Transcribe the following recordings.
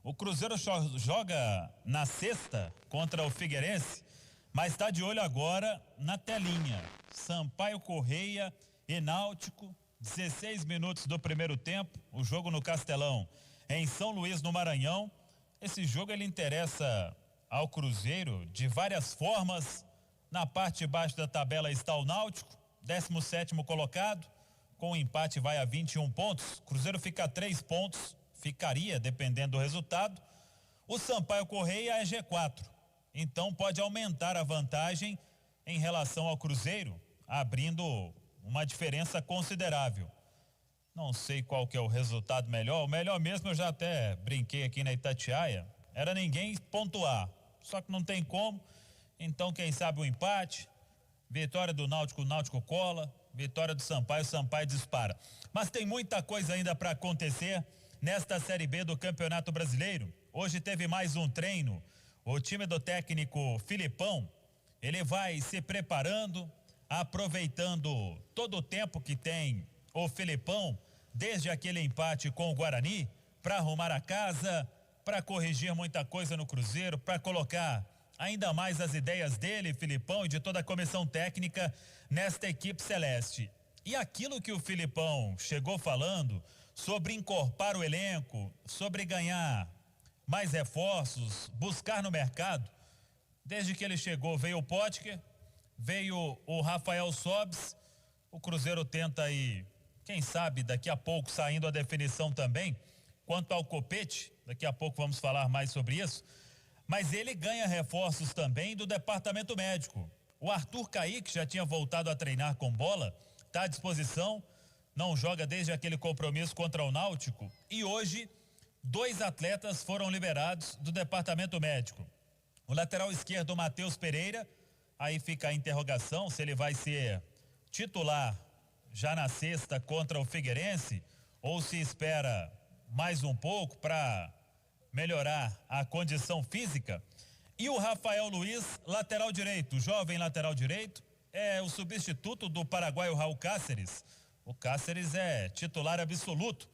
O Cruzeiro joga na sexta contra o Figueirense, mas está de olho agora na telinha. Sampaio Correia e Náutico, 16 minutos do primeiro tempo, o jogo no Castelão, em São Luís, no Maranhão. Esse jogo ele interessa ao Cruzeiro de várias formas. Na parte de baixo da tabela está o Náutico, 17º colocado, com o empate vai a 21 pontos. Cruzeiro fica a 3 pontos, ficaria dependendo do resultado. O Sampaio Correia é G4, então pode aumentar a vantagem em relação ao Cruzeiro, abrindo uma diferença considerável. Não sei qual que é o resultado melhor. O melhor mesmo, eu já até brinquei aqui na Itatiaia, era ninguém pontuar, só que não tem como. Então quem sabe o empate, vitória do Náutico, o Náutico cola, vitória do Sampaio, o Sampaio dispara. Mas tem muita coisa ainda para acontecer nesta Série B do Campeonato Brasileiro. Hoje teve mais um treino. O time do técnico Filipão, ele vai se preparando, aproveitando todo o tempo que tem o Filipão, desde aquele empate com o Guarani, para arrumar a casa, para corrigir muita coisa no Cruzeiro, para colocar ainda mais as ideias dele, Filipão, e de toda a comissão técnica nesta equipe celeste. E aquilo que o Filipão chegou falando sobre encorpar o elenco, sobre ganhar mais reforços, buscar no mercado, desde que ele chegou veio o Potker, veio o Rafael Sobis, o Cruzeiro tenta aí, quem sabe daqui a pouco saindo a definição também, quanto ao Copete, daqui a pouco vamos falar mais sobre isso, mas ele ganha reforços também do departamento médico. O Arthur Kaique já tinha voltado a treinar com bola, está à disposição, não joga desde aquele compromisso contra o Náutico, e hoje 2 atletas foram liberados do departamento médico. O lateral esquerdo, Matheus Pereira, aí fica a interrogação se ele vai ser titular já na sexta contra o Figueirense ou se espera mais um pouco para melhorar a condição física. E o Rafael Luiz, lateral direito, jovem lateral direito, é o substituto do paraguaio Raul Cáceres. O Cáceres é titular absoluto,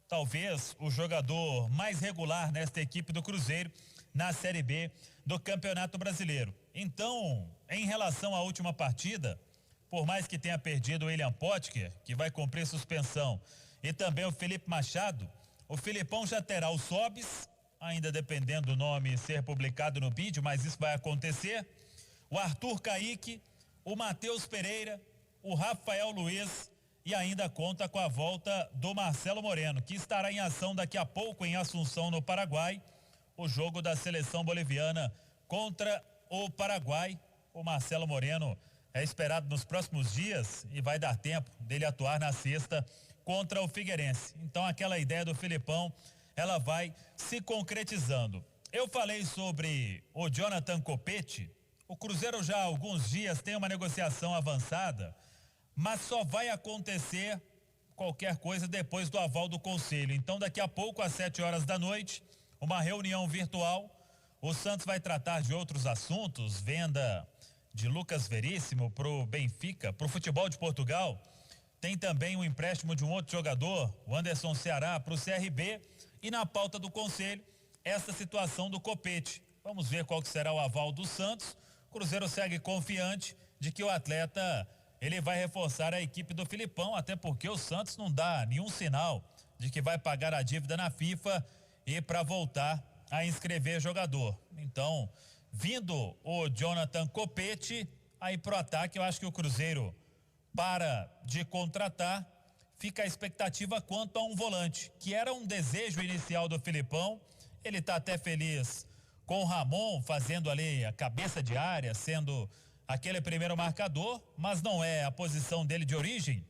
talvez o jogador mais regular nesta equipe do Cruzeiro na Série B do Campeonato Brasileiro. Então, em relação à última partida, por mais que tenha perdido o William Potker, que vai cumprir suspensão, e também o Felipe Machado, o Filipão já terá o Sobis, ainda dependendo do nome ser publicado no BID, mas isso vai acontecer, o Arthur Kaique, o Matheus Pereira, o Rafael Luiz, e ainda conta com a volta do Marcelo Moreno, que estará em ação daqui a pouco em Assunção, no Paraguai, o jogo da seleção boliviana contra o Paraguai. O Marcelo Moreno é esperado nos próximos dias e vai dar tempo dele atuar na sexta contra o Figueirense. Então aquela ideia do Filipão, ela vai se concretizando. Eu falei sobre o Jonathan Copete. O Cruzeiro já há alguns dias tem uma negociação avançada, mas só vai acontecer qualquer coisa depois do aval do conselho. Então daqui a pouco, às 7 horas da noite, uma reunião virtual. O Santos vai tratar de outros assuntos, venda de Lucas Veríssimo pro Benfica, pro futebol de Portugal. Tem também um empréstimo de um outro jogador, o Anderson Ceará, pro CRB, e na pauta do conselho, essa situação do Copete. Vamos ver qual que será o aval do Santos. O Cruzeiro segue confiante de que o atleta, ele vai reforçar a equipe do Filipão, até porque o Santos não dá nenhum sinal de que vai pagar a dívida na FIFA e para voltar a inscrever jogador. Então, vindo o Jonathan Copete aí pro ataque, eu acho que o Cruzeiro para de contratar. Fica a expectativa quanto a um volante, que era um desejo inicial do Filipão. Ele está até feliz com o Ramon fazendo ali a cabeça de área, sendo aquele primeiro marcador, mas não é a posição dele de origem.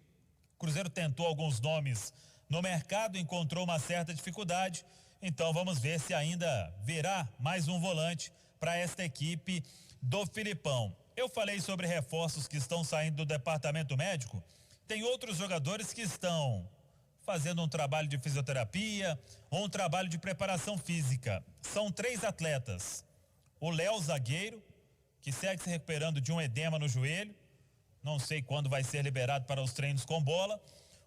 O Cruzeiro tentou alguns nomes no mercado, encontrou uma certa dificuldade. Então vamos ver se ainda virá mais um volante para esta equipe do Filipão. Eu falei sobre reforços que estão saindo do departamento médico. Tem outros jogadores que estão fazendo um trabalho de fisioterapia ou um trabalho de preparação física. São 3 atletas. O Léo, zagueiro, que segue se recuperando de um edema no joelho. Não sei quando vai ser liberado para os treinos com bola.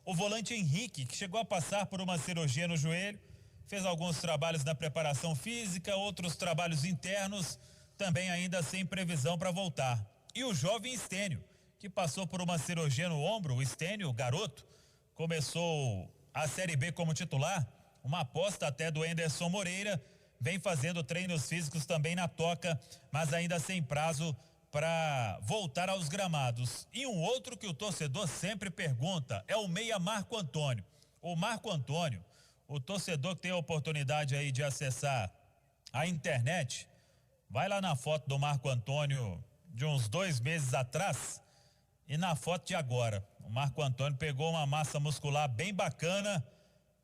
O volante Henrique, que chegou a passar por uma cirurgia no joelho, fez alguns trabalhos na preparação física, outros trabalhos internos, também ainda sem previsão para voltar. E o jovem Stênio, que passou por uma cirurgia no ombro, o Stênio, garoto, começou a Série B como titular, uma aposta até do Anderson Moreira, vem fazendo treinos físicos também na toca, mas ainda sem prazo para voltar aos gramados. E um outro que o torcedor sempre pergunta é o meia Marco Antônio. O Marco Antônio, o torcedor que tem a oportunidade aí de acessar a internet, vai lá na foto do Marco Antônio de uns 2 meses atrás e na foto de agora. O Marco Antônio pegou uma massa muscular bem bacana,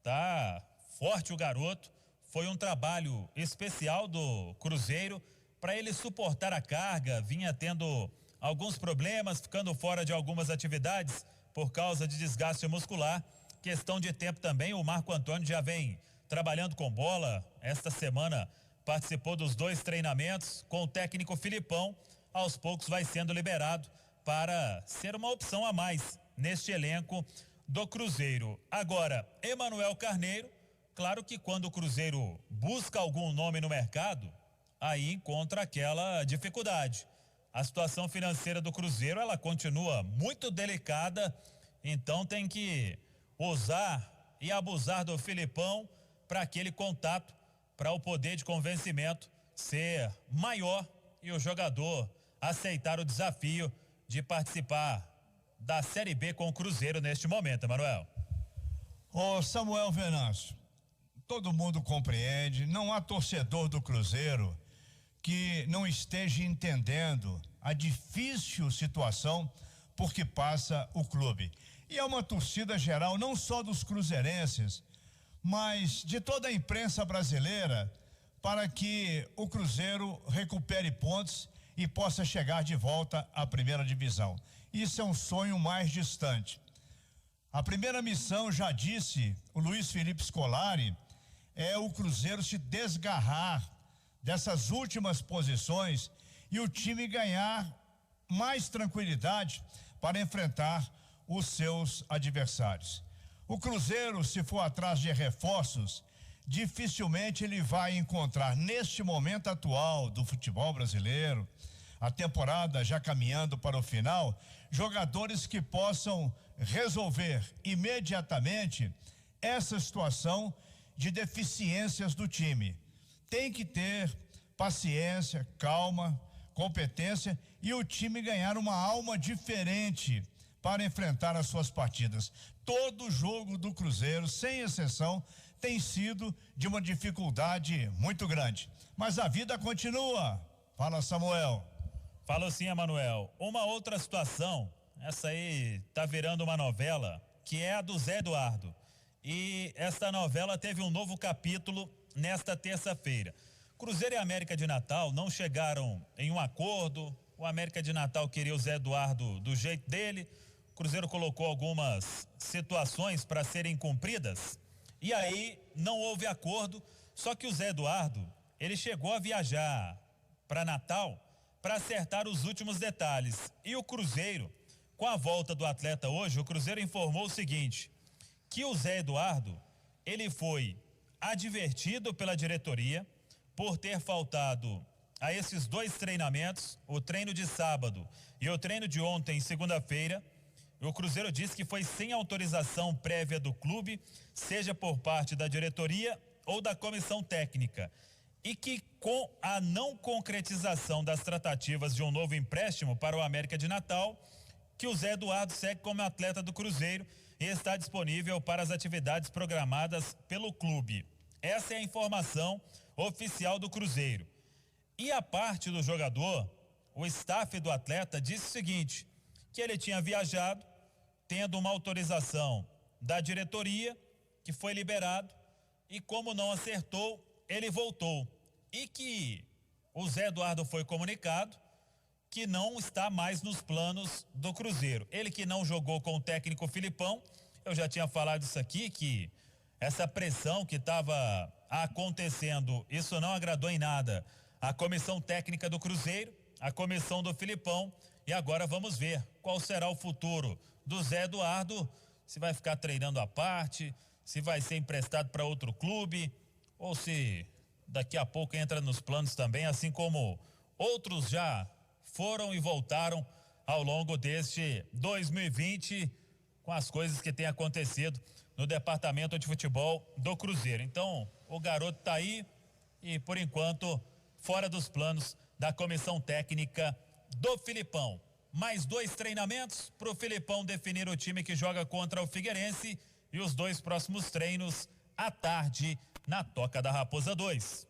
tá forte o garoto. Foi um trabalho especial do Cruzeiro para ele suportar a carga, vinha tendo alguns problemas, ficando fora de algumas atividades por causa de desgaste muscular. Questão de tempo também, o Marco Antônio já vem trabalhando com bola. Esta semana participou dos 2 treinamentos com o técnico Filipão. Aos poucos vai sendo liberado para ser uma opção a mais neste elenco do Cruzeiro. Agora, Emanuel Carneiro, claro que quando o Cruzeiro busca algum nome no mercado, aí encontra aquela dificuldade. A situação financeira do Cruzeiro, ela continua muito delicada, então tem que usar e abusar do Filipão para aquele contato, para o poder de convencimento ser maior e o jogador aceitar o desafio de participar da Série B com o Cruzeiro neste momento, Emanuel. Ô Samuel Venâncio, todo mundo compreende, não há torcedor do Cruzeiro que não esteja entendendo a difícil situação por que passa o clube. E é uma torcida geral, não só dos cruzeirenses, mas de toda a imprensa brasileira, para que o Cruzeiro recupere pontos e possa chegar de volta à primeira divisão. Isso é um sonho mais distante. A primeira missão, já disse o Luiz Felipe Scolari, é o Cruzeiro se desgarrar dessas últimas posições e o time ganhar mais tranquilidade para enfrentar os seus adversários. O Cruzeiro, se for atrás de reforços, dificilmente ele vai encontrar neste momento atual do futebol brasileiro, a temporada já caminhando para o final, jogadores que possam resolver imediatamente essa situação de deficiências do time. Tem que ter paciência, calma, competência e o time ganhar uma alma diferente para enfrentar as suas partidas. Todo jogo do Cruzeiro, sem exceção, tem sido de uma dificuldade muito grande. Mas a vida continua. Fala, Samuel. Fala sim, Emanuel. Uma outra situação, essa aí tá virando uma novela, que é a do Zé Eduardo. E esta novela teve um novo capítulo nesta terça-feira. Cruzeiro e América de Natal não chegaram em um acordo. O América de Natal queria o Zé Eduardo do jeito dele. O Cruzeiro colocou algumas situações para serem cumpridas e aí não houve acordo. Só que o Zé Eduardo, ele chegou a viajar para Natal para acertar os últimos detalhes. E o Cruzeiro, com a volta do atleta hoje, o Cruzeiro informou o seguinte, que o Zé Eduardo, ele foi advertido pela diretoria por ter faltado a esses 2 treinamentos, o treino de sábado e o treino de ontem, segunda-feira. O Cruzeiro disse que foi sem autorização prévia do clube, seja por parte da diretoria ou da comissão técnica, e que com a não concretização das tratativas de um novo empréstimo para o América de Natal, que o Zé Eduardo segue como atleta do Cruzeiro e está disponível para as atividades programadas pelo clube. Essa é a informação oficial do Cruzeiro. E a parte do jogador, o staff do atleta disse o seguinte, que ele tinha viajado, tendo uma autorização da diretoria, que foi liberado, e como não acertou, ele voltou. E que o Zé Eduardo foi comunicado que não está mais nos planos do Cruzeiro. Ele que não jogou com o técnico Filipão, eu já tinha falado isso aqui, que essa pressão que estava acontecendo, isso não agradou em nada a comissão técnica do Cruzeiro, a comissão do Filipão, e agora vamos ver qual será o futuro do Zé Eduardo, se vai ficar treinando à parte, se vai ser emprestado para outro clube. ou se daqui a pouco entra nos planos também, assim como outros já foram e voltaram ao longo deste 2020, com as coisas que têm acontecido no departamento de futebol do Cruzeiro. Então, o garoto tá aí e, por enquanto, fora dos planos da comissão técnica do Filipão. Mais 2 treinamentos para o Filipão definir o time que joga contra o Figueirense, e os 2 próximos treinos à tarde na Toca da Raposa 2.